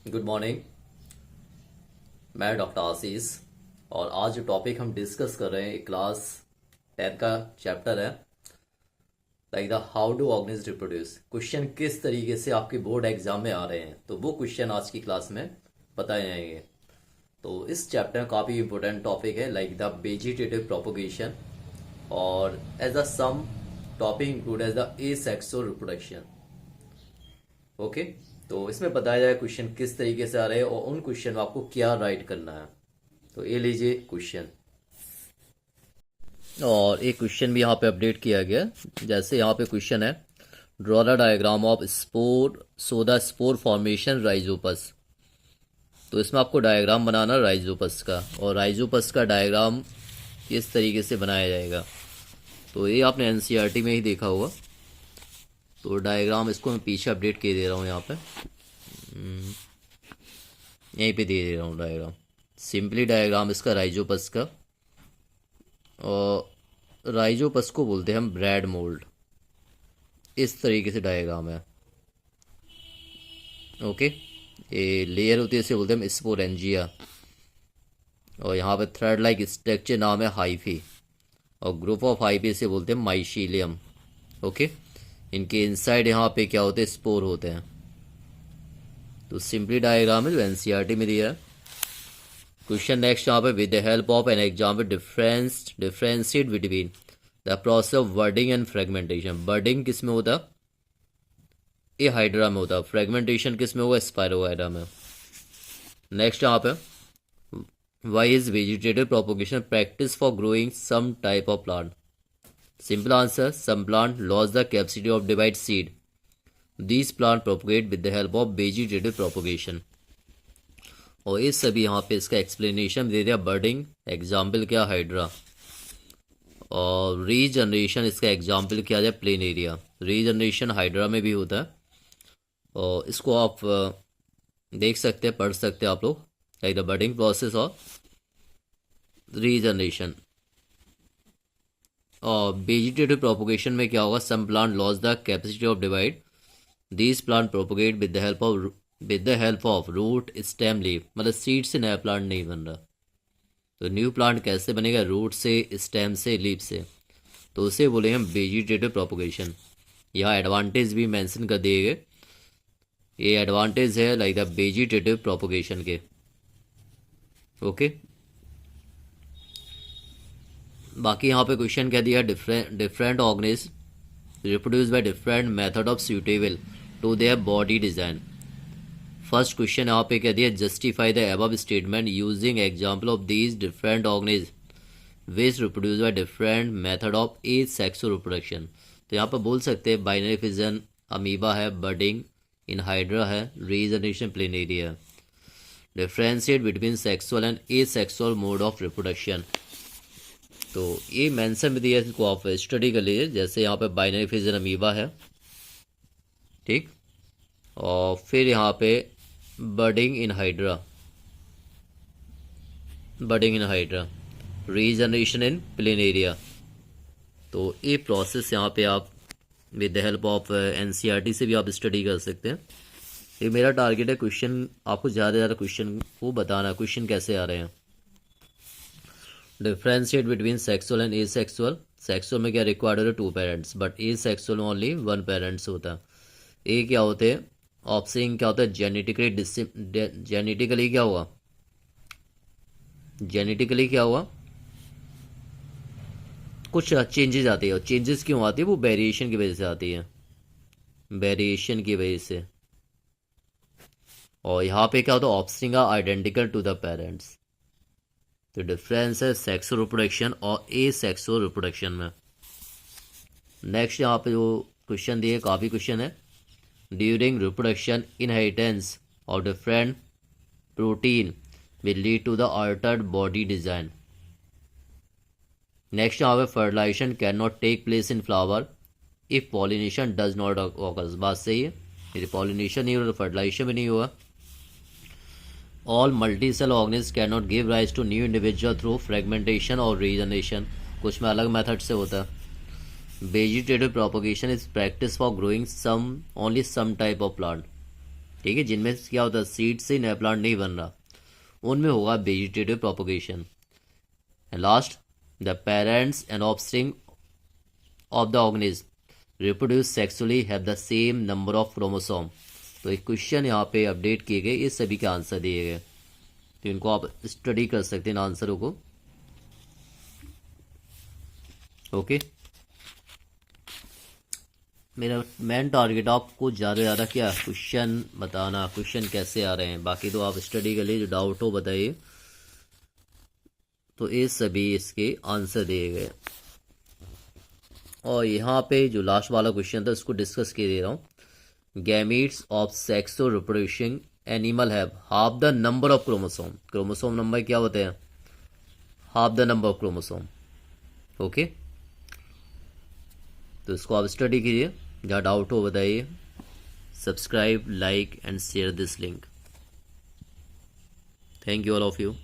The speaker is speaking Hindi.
Good morning. मैं डॉक्टर आशीष और आज जो टॉपिक हम डिस्कस कर रहे हैं क्लास 10 का चैप्टर है like the how do organisms reproduce. Question किस तरीके से आपके बोर्ड एग्जाम में आ रहे हैं तो वो क्वेश्चन आज की क्लास में बताए जाएंगे। तो इस चैप्टर में काफ़ी इंपॉर्टेंट टॉपिक है लाइक द वेजिटेटिव प्रोपोगेशन और as a some topic include as the asexual reproduction. Okay, तो इसमें बताया जाए क्वेश्चन किस तरीके से आ रहे हैं और उन क्वेश्चन में आपको क्या राइट करना है। तो ये लीजिए क्वेश्चन, और एक क्वेश्चन भी यहाँ पे अपडेट किया गया। जैसे यहाँ पे क्वेश्चन है, draw the diagram of spore so the spore formation Rhizopus. तो इसमें आपको डायग्राम बनाना राइजोपस का, और राइजोपस का डायग्राम किस तरीके से बनाया जाएगा तो ये आपने एनसीईआरटी में ही देखा होगा। तो डायग्राम इसको मैं पीछे अपडेट कर दे रहा हूँ, यहाँ पे यहीं पे दे रहा हूँ डायग्राम। सिंपली डायग्राम इसका राइजोपस का, और राइजोपस को बोलते हैं हम ब्रेड मोल्ड। इस तरीके से डायग्राम है। ओके, ये लेयर होती है, इसे बोलते हैं हम स्पोरेंजिया, और यहाँ पे थ्रेड लाइक स्ट्रक्चर नाम है हाइफी, और ग्रुप ऑफ हाइफी से बोलते हैं माइशीलियम। ओके, इनके इनसाइड यहाँ पे क्या होते हैं, स्पोर होते हैं। तो सिंपली डायग्राम है जो एनसीईआरटी में दिया है। क्वेश्चन नेक्स्ट यहाँ पे, with the help of an example differentiate between the process of budding and fragmentation. Budding किस में होता है, ये हाइड्रा में होता है। फ्रेगमेंटेशन किस में हुआ, स्पायरोहाइड्रा में। नेक्स्ट यहाँ पे, why is vegetative propagation practice for growing some type of plant. Simple answer, some plant lose the capacity of divide seed, these plant propagate with the help of vegetative propagation. और ये सभी यहाँ पे इसका एक्सप्लेनेशन दे दिया। बर्डिंग एग्जाम्पल क्या, हाइड्रा, और रीजनरेशन इसका एग्जाम्पल क्या है, प्लेन एरिया। रीजनरेशन हाइड्रा में भी होता है, और इसको आप देख सकते हैं, पढ़ सकते हैं आप लोग, लाइक द बर्डिंग प्रोसेस और रीजनरेशन। और वेजिटेटिव प्रोपोगेशन में क्या होगा, some plant lose the capacity of divide, these plant propagate with the help of root stem leaf. मतलब सीड से नया प्लांट नहीं बन रहा, तो न्यू प्लांट कैसे बनेगा, रूट से, स्टेम से, लीफ से। तो उसे बोले हम वेजिटेटिव प्रोपोगेशन। यहाँ एडवांटेज भी मेंशन कर दिए गए, ये एडवांटेज है लाइक द वेजिटेटिव प्रोपोगेशन के। ओके, बाकी यहाँ पे क्वेश्चन कह दिया, different organism reproduce by different method of suitable to their body design. First question यहाँ पे कह दिया, justify the above statement using example of these different organism which reproduce by different method of asexual reproduction. तो यहाँ पर बोल सकते हैं बाइनरी फिजन, अमीबा है, बर्डिंग इन हाइड्रा है, रीजनरेशन प्लेनेरिया है। Differentiate between sexual and asexual mode of reproduction. तो ये मेंशन भी दिया है, इसको आप स्टडी कर लीजिए। जैसे यहाँ पे बाइनरी फिजन अमीबा है, ठीक, और फिर यहाँ पे budding in Hydra, regeneration in Planaria. तो ये प्रोसेस यहाँ पे आप with the help of NCERT से भी आप स्टडी कर सकते हैं। ये मेरा टारगेट है, क्वेश्चन आपको ज़्यादा से ज़्यादा क्वेश्चन को बताना, क्वेश्चन कैसे आ रहे हैं। Differentiate between sexual and asexual. Sexual में क्या रिक्वायर्ड होता है, 2 पेरेंट्स, बट एसेक्सुअल में ओनली 1 पेरेंट्स होता है। ए क्या होते हैं, ऑप्सिंग क्या होता है, जेनेटिकली क्या हुआ, कुछ चेंजेस आती है, और चेंजेस क्यों आती है, वो वेरिएशन की वजह से आती है, वेरिएशन की वजह से। और यहाँ पे क्या होता है, offspring are identical to the parents. तो डिफरेंस है सेक्सुअल रिप्रोडक्शन और एसेक्सुअल रिप्रोडक्शन में। नेक्स्ट यहाँ पे जो क्वेश्चन दिए, काफ़ी क्वेश्चन है। During reproduction inheritance of different protein will lead to the altered body design. Next यहाँ पे fertilization cannot take place in flower if pollination does not occur। बात सही है, यदि pollination नहीं हो तो fertilization भी नहीं होगा। All multicell organisms cannot give rise to new individual through fragmentation or regeneration। कुछ में अलग मेथड से होता है। Vegetative propagation is practice for growing only some type of plant। ठीक है, जिनमें क्या होता है सीड से नया प्लांट नहीं बन रहा, उनमें होगा vegetative propagation. Last, the parents and offspring of the organism reproduce sexually have the same number of chromosome. तो एक क्वेश्चन यहाँ पे अपडेट किए गए, ये सभी के आंसर दिए गए, तो इनको आप स्टडी कर सकते हैं इन आंसरों को। ओके, मेरा मेन टारगेट आपको ज़्यादा से ज़्यादा क्या क्वेश्चन बताना, क्वेश्चन कैसे आ रहे हैं, बाकी तो आप स्टडी कर लिए, जो डाउट हो बताइए। तो ये सभी इसके आंसर दिए गए। और यहाँ पे जो लास्ट वाला क्वेश्चन था इसको डिस्कस कर दे रहा हूँ। Gametes of sexually reproducing animal have half the number of chromosome. Chromosome number क्या होते हैं? Half the number of chromosome. Okay, तो इसको आप स्टडी कीजिए, जहाँ डाउट हो बताइए। Subscribe, like and share this link. Thank you all of you.